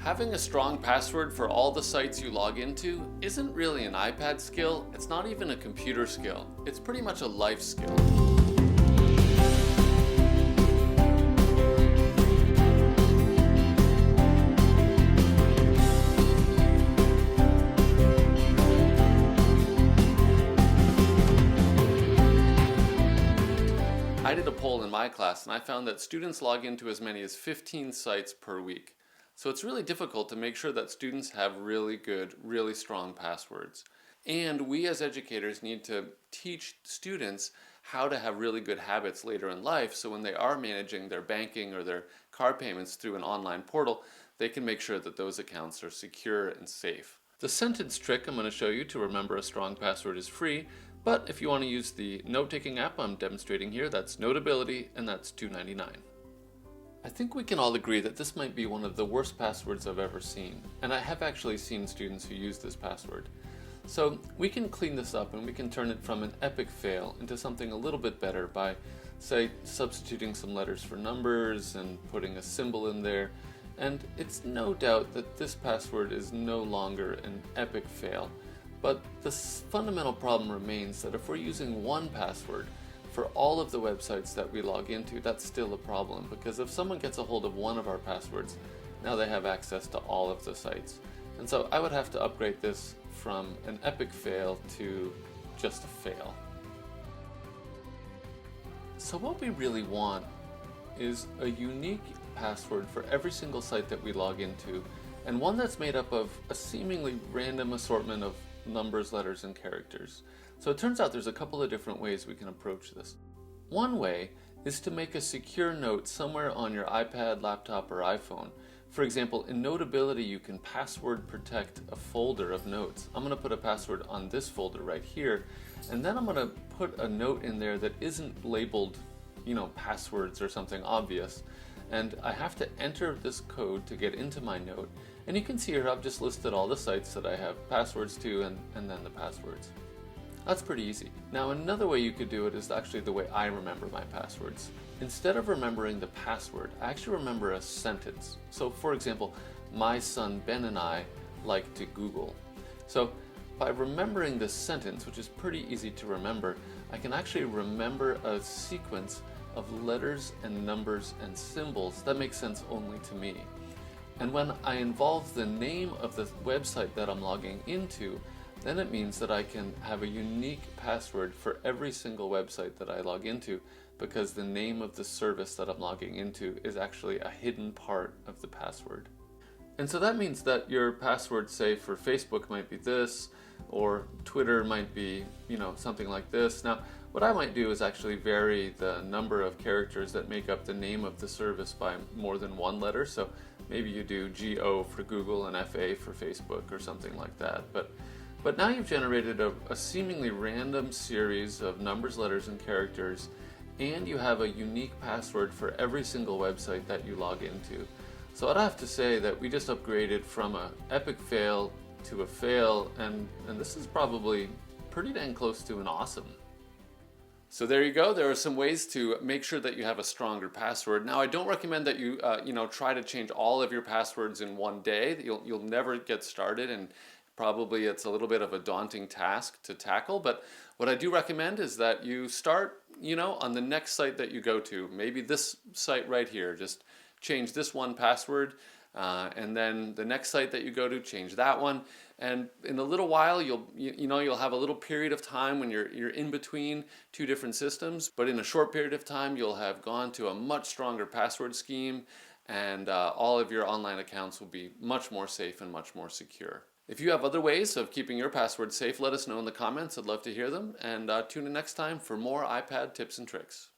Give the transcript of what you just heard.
Having a strong password for all the sites you log into isn't really an iPad skill, it's not even a computer skill. It's pretty much a life skill. I did a poll in my class and I found that students log into as many as 15 sites per week. So it's really difficult to make sure that students have really good, really strong passwords. And we as educators need to teach students how to have really good habits later in life so when they are managing their banking or their car payments through an online portal, they can make sure that those accounts are secure and safe. The sentence trick I'm going to show you to remember a strong password is free, but if you want to use the note-taking app I'm demonstrating here, that's Notability, and that's $2.99. I think we can all agree that this might be one of the worst passwords I've ever seen, and I have actually seen students who use this password. So we can clean this up and we can turn it from an epic fail into something a little bit better by, say, substituting some letters for numbers and putting a symbol in there. And it's no doubt that this password is no longer an epic fail. But the fundamental problem remains that if we're using one password for all of the websites that we log into, that's still a problem, because if someone gets a hold of one of our passwords, now they have access to all of the sites. And so I would have to upgrade this from an epic fail to just a fail. So what we really want is a unique password for every single site that we log into, and one that's made up of a seemingly random assortment of numbers, letters, and characters. So it turns out there's a couple of different ways we can approach this. One way is to make a secure note somewhere on your iPad, laptop, or iPhone. For example, in Notability you can password protect a folder of notes. I'm going to put a password on this folder right here, and then I'm going to put a note in there that isn't labeled, passwords or something obvious. And I have to enter this code to get into my note. And you can see here I've just listed all the sites that I have passwords to and then the passwords. That's pretty easy. Now another way you could do it is actually the way I remember my passwords. Instead of remembering the password, I actually remember a sentence. So for example, my son Ben and I like to Google. So by remembering this sentence, which is pretty easy to remember, I can actually remember a sequence of letters and numbers and symbols that make sense only to me. And when I involve the name of the website that I'm logging into, then it means that I can have a unique password for every single website that I log into, because the name of the service that I'm logging into is actually a hidden part of the password. And so that means that your password, say for Facebook, might be this, or Twitter might be, something like this. Now, what I might do is actually vary the number of characters that make up the name of the service by more than one letter. So maybe you do GO for Google and FA for Facebook or something like that. But now you've generated a seemingly random series of numbers, letters, and characters, and you have a unique password for every single website that you log into. So I'd have to say that we just upgraded from an epic fail to a fail, and this is probably pretty dang close to an awesome. So there you go. There are some ways to make sure that you have a stronger password. Now, I don't recommend that you try to change all of your passwords in one day. You'll never get started, and probably it's a little bit of a daunting task to tackle. But what I do recommend is that you start, on the next site that you go to. Maybe this site right here. Just change this one password, and then the next site that you go to, change that one. And in a little while, you'll have a little period of time when you're in between two different systems. But in a short period of time, you'll have gone to a much stronger password scheme, and all of your online accounts will be much more safe and much more secure. If you have other ways of keeping your password safe, let us know in the comments. I'd love to hear them. And tune in next time for more iPad tips and tricks.